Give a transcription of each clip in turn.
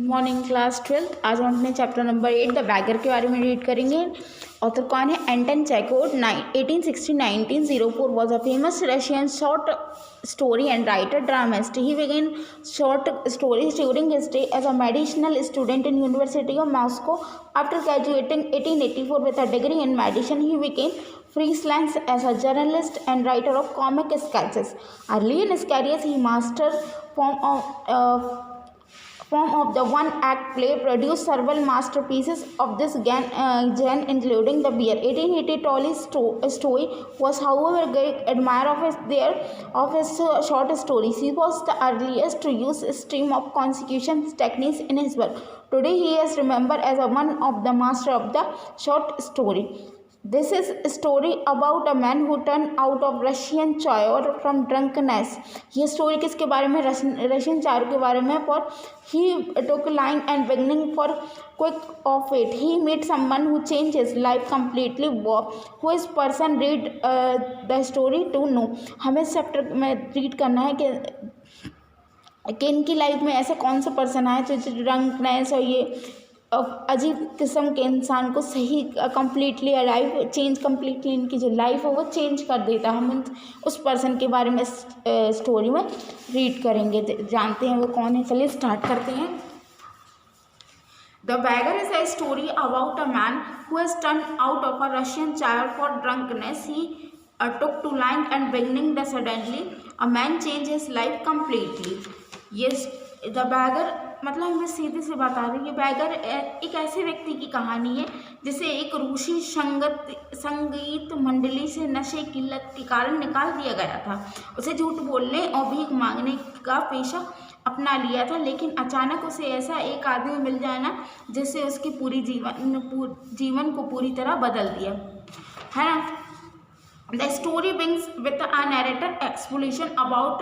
Morning class 12। आज हम अपने चैप्टर नंबर 8 द बैगर के बारे में रीड करेंगे। ऑथर कौन है? Anton Chekhov. 1860-1904 was a famous Russian short story and writer dramatist. He began short stories during his day as a medicinal student in University of Moscow. After graduating 1884 with a degree in medicine, he became freelance as a journalist and writer of comic sketches. Early in his career, he mastered form of the one-act play, produced several masterpieces of this genre, including The Bear. 1880 Tolstoy was, however, a great admirer of his short stories. He was the earliest to use stream of consecution techniques in his work. Today, he is remembered as one of the master of the short story. This is a story about a man who turned out of Russian chair from drunkenness. ये story किसके बारे में? Russian चाय के बारे में. For he took line and beginning for quick of it. He met someone who changed his life completely. Who is person? Read the story to know. हमें इस चैप्टर में रीड करना है कि इनकी लाइफ में ऐसा कौन सा पर्सन आया जो ड्रंकनेस और ये अजीब किस्म के इंसान को सही कम्प्लीटली लाइफ चेंज कम्प्लीटली इनकी जो लाइफ है वो चेंज कर देता है. हम उस पर्सन के बारे में स्टोरी में रीड करेंगे, जानते हैं वो कौन है. चलिए स्टार्ट करते हैं. The Beggar is a story about a man who has turned out of a Russian chair for drunkenness. He took to line and beginning the suddenly a man changed his life completely. Yes, The Beggar मतलब हमें सीधे से बता रही है. Bagger एक ऐसे व्यक्ति की कहानी है जिसे एक रूसी संगीत मंडली से नशे की लत के कारण निकाल दिया गया था. उसे झूठ बोलने और भीख मांगने का पेशा अपना लिया था, लेकिन अचानक उसे ऐसा एक आदमी मिल जाए ना जिससे उसकी पूरी जीवन को पूरी तरह बदल दिया है ना. The story begins with a narrator explanation about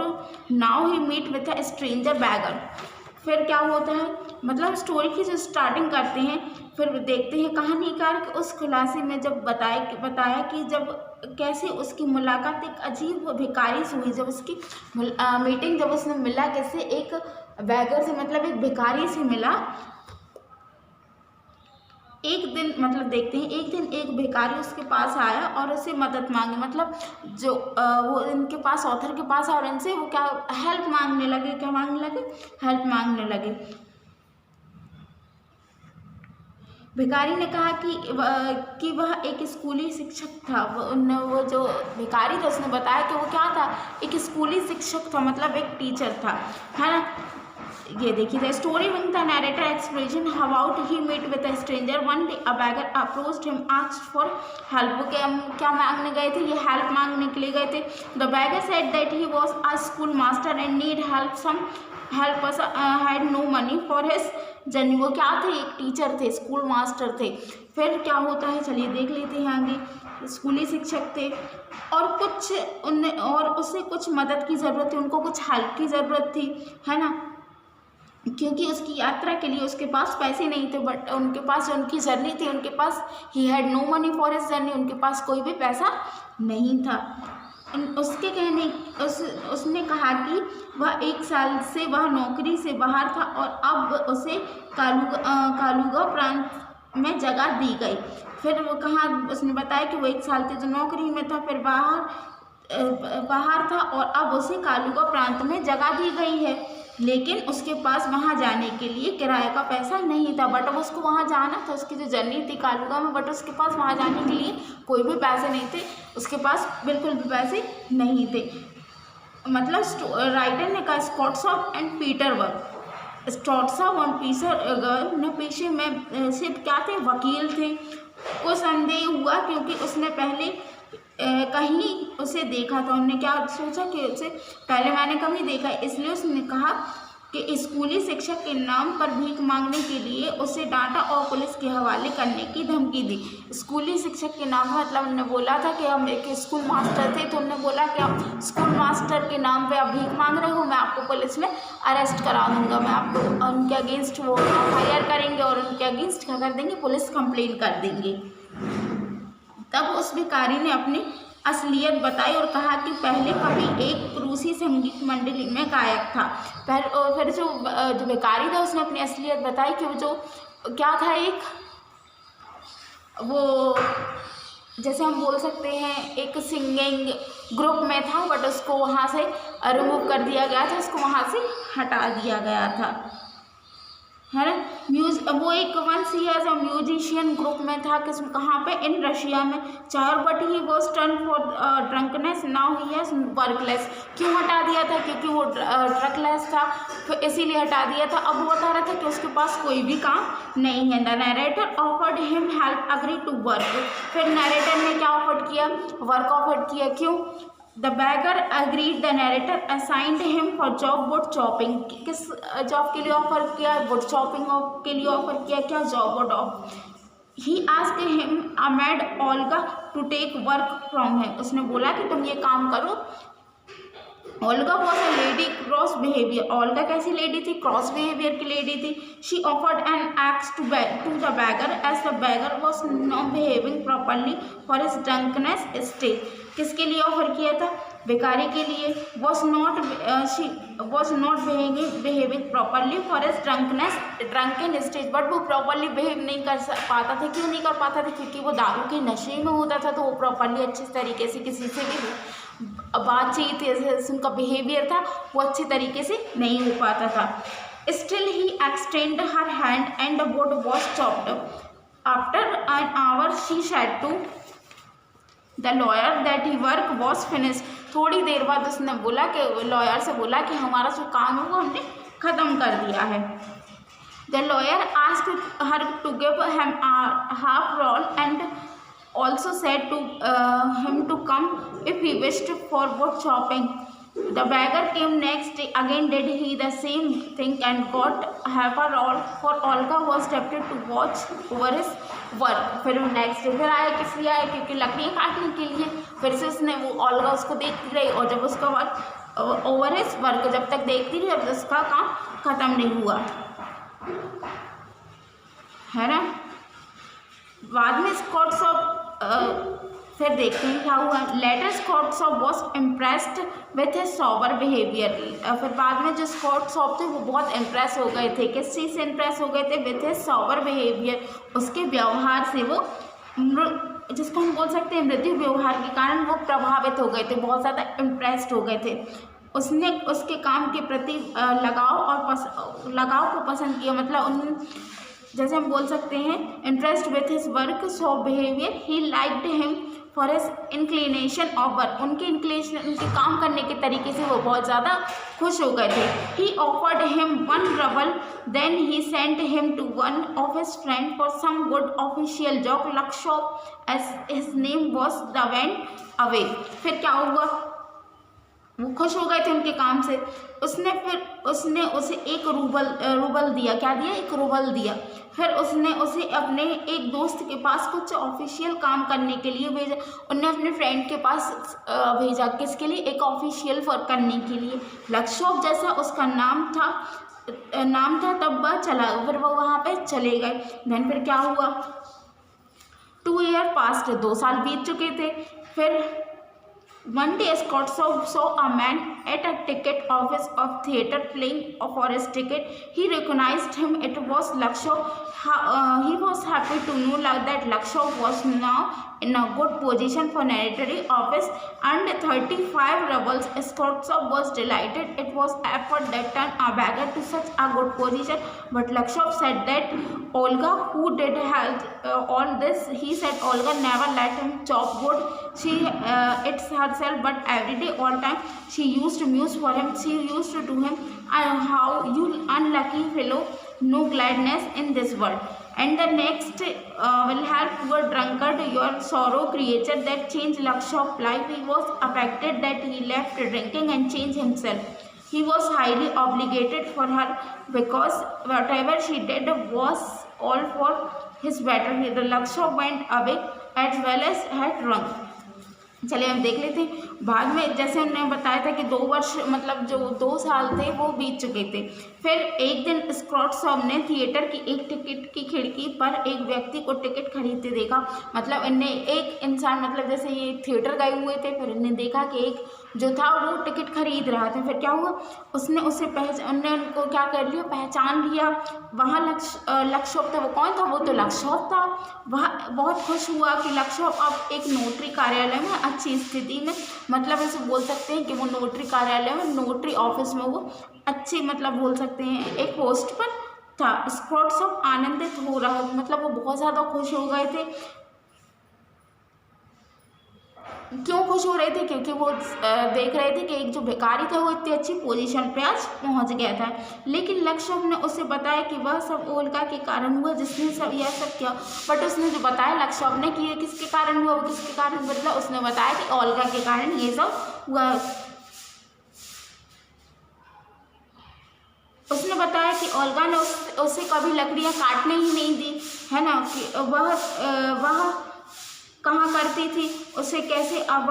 now he meet with a stranger beggar. फिर क्या होता है, मतलब स्टोरी की जो स्टार्टिंग करते हैं फिर देखते हैं कहानीकार के उस खुलासे में जब बताया कि जब कैसे उसकी मुलाकात एक अजीब भिखारी से हुई. जब उसकी मीटिंग जब उसने मिला कैसे एक बैगर से, मतलब एक भिखारी से मिला. एक दिन मतलब देखते हैं एक दिन एक भिखारी उसके पास आया और उससे मदद मांगी, मतलब जो वो इनके पास ऑथर के पास और इनसे वो क्या हेल्प मांगने लगे. क्या मांगने लगे? हेल्प मांगने लगे. भिखारी ने कहा कि वह एक स्कूली शिक्षक था. वो जो भिखारी था उसने बताया कि वो क्या था, एक स्कूली शिक्षक था, मतलब एक टीचर था, है ना. ये देखिए the story with the narrator expression about he met with a stranger one day a beggar approached him asked for help. वो क्या मांगने गए थे? ये हेल्प मांगने के लिए गए थे. The beggar said that he was a school master and need help some help as had no money for his journey. वो क्या थे? एक टीचर थे, स्कूल मास्टर थे. फिर क्या होता है चलिए देख लेते हैं आगे. स्कूली शिक्षक थे और उससे कुछ मदद की ज़रूरत थी, उनको कुछ हेल्प की ज़रूरत थी, है ना, क्योंकि उसकी यात्रा के लिए उसके पास पैसे नहीं थे. बट उनके पास जो उनकी जर्नी थी उनके पास ही had no money for his journey, उनके पास कोई भी पैसा नहीं था. उसके कहने उसने कहा कि वह 1 साल से वह नौकरी से बाहर था और अब उसे कालुगा प्रांत में जगह दी गई. फिर वो कहा, उसने बताया कि वो 1 साल से जो नौकरी में था फिर बाहर था और अब उसे कालुगा प्रांत में जगह दी गई है, लेकिन उसके पास वहाँ जाने के लिए किराए का पैसा नहीं था. बट अब उसको वहाँ जाना था, उसकी जो जर्नी थी कालुगा में, बट उसके पास वहाँ जाने के लिए कोई भी पैसे नहीं थे, उसके पास बिल्कुल भी पैसे नहीं थे. मतलब राइटर ने कहा स्कॉट्सॉफ एंड पीटरबर्ग. स्कॉट्सॉफ और पीटरबर्ग ने पेशे में सिर्फ क्या थे? वकील थे. को संदेह हुआ क्योंकि उसने पहले कहीं उसे देखा था. उन्होंने क्या सोचा कि उसे पहले मैंने कभी देखा, इसलिए उसने कहा कि स्कूली शिक्षक के नाम पर भीख मांगने के लिए उसे डांटा और पुलिस के हवाले करने की धमकी दी. स्कूली शिक्षक के नाम मतलब उन्होंने बोला था कि हम एक स्कूल मास्टर थे, तो उन्होंने बोला कि आप स्कूल मास्टर के नाम पे आप भीख मांग रहे हो, मैं आपको पुलिस में अरेस्ट करा दूंगा, मैं आपको उनके अगेंस्ट वो FIR करेंगे और उनके अगेंस्ट क्या कर देंगे? पुलिस कंप्लेन कर देंगे. तब उस भिखारी ने अपनी असलियत बताई और कहा कि पहले कभी एक रूसी संगीत मंडली में गायक था। फिर जो भिखारी था उसने अपनी असलियत बताई कि वो जो क्या था, एक वो जैसे हम बोल सकते हैं एक सिंगिंग ग्रुप में था, बट उसको वहाँ से रिमूव कर दिया गया था, उसको वहाँ से हटा दिया गया था, है ना। वो एक once he as a musician group में था, कहाँ पे, इन रशिया में। चार but he was turn for drunkenness, now he has workless. क्यों हटा दिया था? क्योंकि वो ड्रगलेस था, तो इसीलिए हटा दिया था। अब वो बता रहा था कि उसके पास कोई भी काम नहीं है। The narrator offered him help, agree to work. फिर नरेटर ने क्या ऑफर किया? वर्क ऑफर किया। क्यों? The beggar agreed. The narrator assigned him for job wood chopping. किस जॉब के लिए ऑफर किया? wood chopping के लिए ऑफर किया। क्या? job wood off. He asked him Ahmed Olga to take work from him. उसने बोला कि तुम ये काम करो। Olga was a lady cross behavior. Olga कैसी लेडी थी? क्रॉस बिहेवियर की लेडी थी। She offered an axe to the beggar as the beggar was not behaving properly for his drunkenness state. किसके लिए ऑफर किया था? भिखारी के लिए। she was not behaving properly for his drunken stage, but वो प्रॉपरली बिहेव नहीं कर पाता था। क्यों नहीं कर पाता था? क्योंकि वो दारू के नशे में होता था, तो वो प्रॉपरली अच्छे तरीके से किसी से भी बातचीत, उनका बिहेवियर था वो अच्छे तरीके से नहीं हो पाता था। Still he extend her hand and the wood was chopped. After an hour she said to the lawyer that his work was finished. थोड़ी देर बाद उसने बोला कि लॉयर से बोला कि हमारा जो काम है वो हमने ख़त्म कर दिया है। The lawyer asked her to give him a half roll and also said to him to come if he wished for wood chopping. The beggar came next day. Again did he the same thing and got half a roll, for Olga was deputed to watch over his work. फिर next day फिर आया, किस लिए आया? क्योंकि लकड़ियाँ काटने के लिए। फिर से उसने वो ऑल्गा उसको देखती रही, और जब उसका वर्क ओवर हिज वर्क, जब तक देखती रही, जब उसका काम ख़त्म नहीं हुआ, है ना। बाद में स्कॉट्स ऑफ फिर देखते हैं क्या हुआ। Later scots off was impressed with his sober behaviour. फिर बाद में जो स्कॉट्स ऑफ थे वो बहुत इम्प्रेस हो गए थे। किस चीज़ से इम्प्रेस हो गए थे? विथ हिज सॉबर बिहेवियर, उसके व्यवहार से वो, जिसको हम बोल सकते हैं मृदु व्यवहार के कारण वो प्रभावित हो गए थे, बहुत ज़्यादा इम्प्रेस्ड हो गए थे। उसने उसके काम के प्रति लगाव को पसंद किया, मतलब जैसे हम बोल सकते हैं interest with his work, so behaviour, he liked him for his inclination of work. उनके इंक्लिनेशन, उनके काम करने के तरीके से वो बहुत ज़्यादा खुश हो गए थे। He offered him 1 ruble, then he sent him to one of his friend for some good official job, लक्षोप as his name was the went away. फिर क्या हुआ? वो खुश हो गए थे उनके काम से। उसने उसे 1 रूबल दिया। क्या दिया? 1 रूबल दिया। फिर उसने उसे अपने एक दोस्त के पास कुछ ऑफिशियल काम करने के लिए भेजा। उन्होंने अपने फ्रेंड के पास भेजा, किसके लिए? एक ऑफिशियल वर्क करने के लिए। लक्षोप जैसा उसका नाम था, तब वह चला, फिर वो वहाँ पे चले गए। देन फिर क्या हुआ? 2 years पास्ट, 2 साल बीत चुके थे। फिर one day Scott saw a man at a ticket office of theatre playing for his ticket. He recognized him. It was Lakshov. He was happy to know that Lakshov was now in a good position for narratory office and 35 rubles. Scott was delighted. It was effort that turned a beggar to such a good position. But Lakshov said that Olga, who did all this, he said Olga never let him chop wood. She it's herself, but every day, all time, she used to muse for him. She used to do him, how you unlucky fellow, no gladness in this world. And the next will help poor drunkard, your sorrow creature that changed Lakshop's life. He was affected that he left drinking and changed himself. He was highly obligated for her because whatever she did was all for his better. The Lakshop went away as well as had drunk. चलिए हम देख लेते हैं। बाद में जैसे उन्होंने बताया था कि 2 वर्ष मतलब जो 2 साल थे वो बीत चुके थे। फिर एक दिन स्क्रॉटसॉब ने थिएटर की एक टिकट की खिड़की पर एक व्यक्ति को टिकट खरीदते देखा। मतलब इनने एक इंसान मतलब जैसे ये थिएटर गए हुए थे, फिर इन्हें देखा कि एक जो था वो टिकट खरीद रहा था। फिर क्या हुआ, उसने उसे उनने उनको क्या कर लिया, पहचान लिया। वहाँ लक्षोप था। वो कौन था, वो तो लक्षोप था। वह बहुत खुश हुआ कि लक्षोप अब एक नोटरी कार्यालय में अच्छी स्थिति में, मतलब ऐसे बोल सकते हैं कि वो नोटरी कार्यालय में, नोटरी ऑफिस में वो अच्छी मतलब बोल सकते हैं एक पोस्ट पर था। स्क्रॉटसॉब आनंदित हो रहा, मतलब वो बहुत ज़्यादा खुश हो गए थे। क्यों खुश हो रहे थे, क्योंकि वो देख रहे थे कि एक जो भिखारी था वो इतनी अच्छी पोजीशन पे आज पहुंच गया था। लेकिन लक्षोप ने उसे बताया कि वह सब ओल्गा के कारण हुआ, जिसने सब यह सब किया। बट उसने जो बताया लक्षोप ने कि ये किसके कारण हुआ, वो किसके कारण बदला, उसने बताया कि ओल्गा के कारण ये सब हुआ। उसने बताया कि ओल्गा ने उसे कभी लकड़ियाँ काटने ही नहीं दी, है ना, कि वह कहाँ करती थी उसे, कैसे अब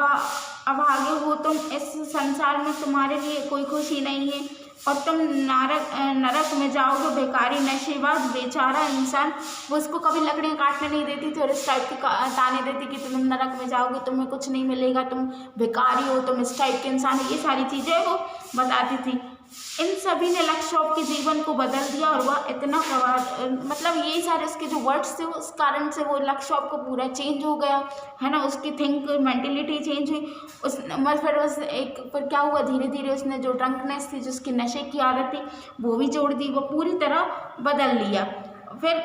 आगे हो तुम, इस संसार में तुम्हारे लिए कोई खुशी नहीं है और तुम नरक में जाओगे। बेकारी नशेबाज बेचारा इंसान, वो उसको कभी लकड़ियाँ काटने नहीं देती थी और इस टाइप की ताने देती कि तुम नरक में जाओगे, तुम्हें कुछ नहीं मिलेगा, तुम भिखारी हो, तुम इस टाइप के इंसान हो, ये सारी चीज़ें वो बताती थी। इन सभी ने लक्षोप के जीवन को बदल दिया और वह इतना मतलब यही सारे उसके जो वर्ड्स थे उस कारण से वो लक्षोप को पूरा चेंज हो गया, है ना, उसकी थिंक मेंटेलिटी चेंज हुई। फिर क्या हुआ, धीरे धीरे उसने जो ड्रंकनेस थी, जिसकी नशे की आदत थी, वो भी छोड़ दी, वो पूरी तरह बदल लिया। फिर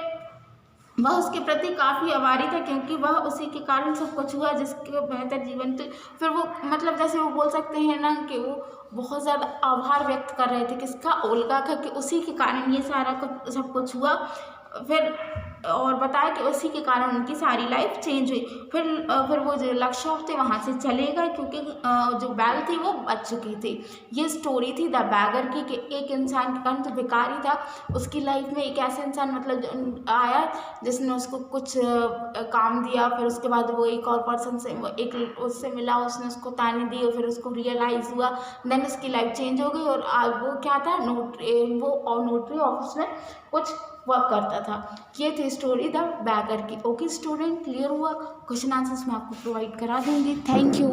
वह उसके प्रति काफ़ी आभारी था, क्योंकि वह उसी के कारण सब कुछ हुआ जिसके बेहतर जीवन थे। फिर वो मतलब जैसे वो बोल सकते हैं ना कि वो बहुत ज़्यादा आभार व्यक्त कर रहे थे किसका, ओल्गा का, कि उसी के कारण ये सारा कुछ सब कुछ हुआ। फिर और बताया कि उसी के कारण उनकी सारी लाइफ चेंज हुई। फिर वो जो लक्षोप थे वहाँ से चले गए, क्योंकि जो बैल थी वो बच चुकी थी। ये स्टोरी थी द बैगर की, कि एक इंसान के कारण जो भिखारी था उसकी लाइफ में एक ऐसा इंसान मतलब आया जिसने उसको कुछ काम दिया। फिर उसके बाद वो एक और पर्सन से एक उससे मिला, उसने उसको ताने दी और फिर उसको रियलाइज़ हुआ, देन उसकी लाइफ चेंज हो गई। और आज वो क्या था, नोटरी ऑफिस में कुछ वर्क करता था। ये थी स्टोरी द बैगर की। ओके स्टूडेंट, क्लियर हुआ? क्वेश्चन आंसर्स मैं आपको प्रोवाइड करा दूंगी। Thank you.